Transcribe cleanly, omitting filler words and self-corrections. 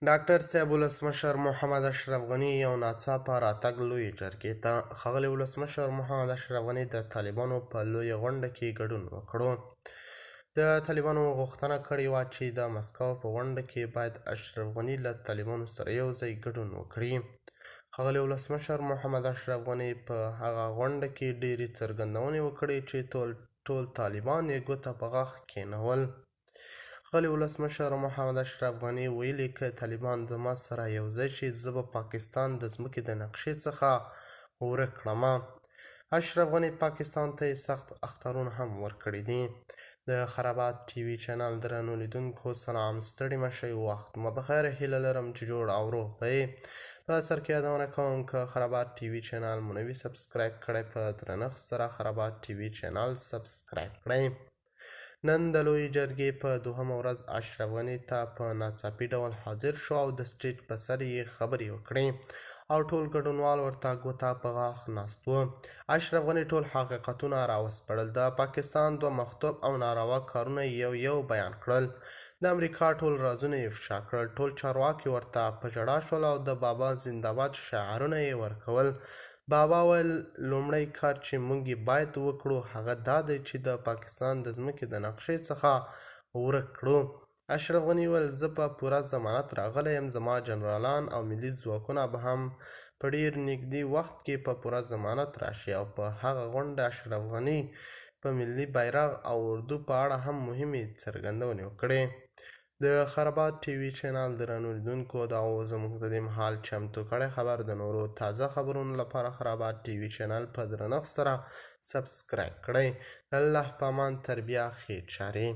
ډاکټر صاحب ولسمشر محمد اشرف غني یو ناڅاپه راتګ لویې جرګې ته. ښاغلي ولسمشر محمد اشرف غني د طالبانو په لویه غونډه کې ګډون وکړو. د طالبانو غوښتنه کړې وه چې د مسکو په غونډه کې باید اشرف غني له طالبانو سره یو ځای ګډون وکړي. ښاغلي ولسمشر محمد اشرف غني په هغه غونډه کې ډېرې څرګندونې وکړې چې ټول طالبان یې ګوته په غاښ کېنول. ښاغلي ولسمشر محمد اشرف غني ویلي که طالبان زما سره یو ځای شي زه به پاکستان د ځمکې د نقشې څخه ورک کړم. اشرف غني پاکستان ته یې سخت اخطارونه هم ورکړي دي. د خرابات ټي وي چینل درنو لیدونکو سلام، ستړي مه شئ، وخت مو بخیر. هیله لرم چې جوړ او روغ به یې. په سر کې یادونه کوم که خرابات ټي وي چینل مو نه وي سبسکرایب کړی، په درنښت سره خرابات ټي وي چینل سبسکرایب کړئ. نن د لویې جرګې په دوهمه ورځ اشرف غني ته په ناڅاپي ډول حاضر شو او د سټیج په سر یې خبرې وکړې او ټول ګډونوال ورته ګوته په غاښ ناست وو. اشرف غني ټول حقیقتونه راوسپړل. د پاکستان دوه مخطوب او ناروا کارونه یو بیان کړل. د امریکا ټول رازونه یې افشا کړل. ټول چارواکي ورته په ژړا شول او د بابا زنده‌باد شعارونه یې ورکول. بابا ویل لومړی کار چې موږ یې باید وکړو هغه دا دی چې د پاکستان د ځمکې د نقشې څخه ورک کړو. اشرف غني ویل زه په پوره ضمانت راغلی یم، زما جنرالان او ملي ځواکونه به هم په ډېر نږدې وخت کې په پوره ضمانت راشي. او په هغه غونډه اشرف غني په ملي بیرغ او اردو په اړه هم مهمې څرګندونې وکړې. د خرابات ټي وي چینل درنو لیدونکو دا و زموږ د دې مهال چمتو کړی خبر. د نورو تازه خبرونو لپاره خرابات ټي وي چینل په درنښت سره سبسکرایب کړئ. الله په امان، تر بیا ښې چارې.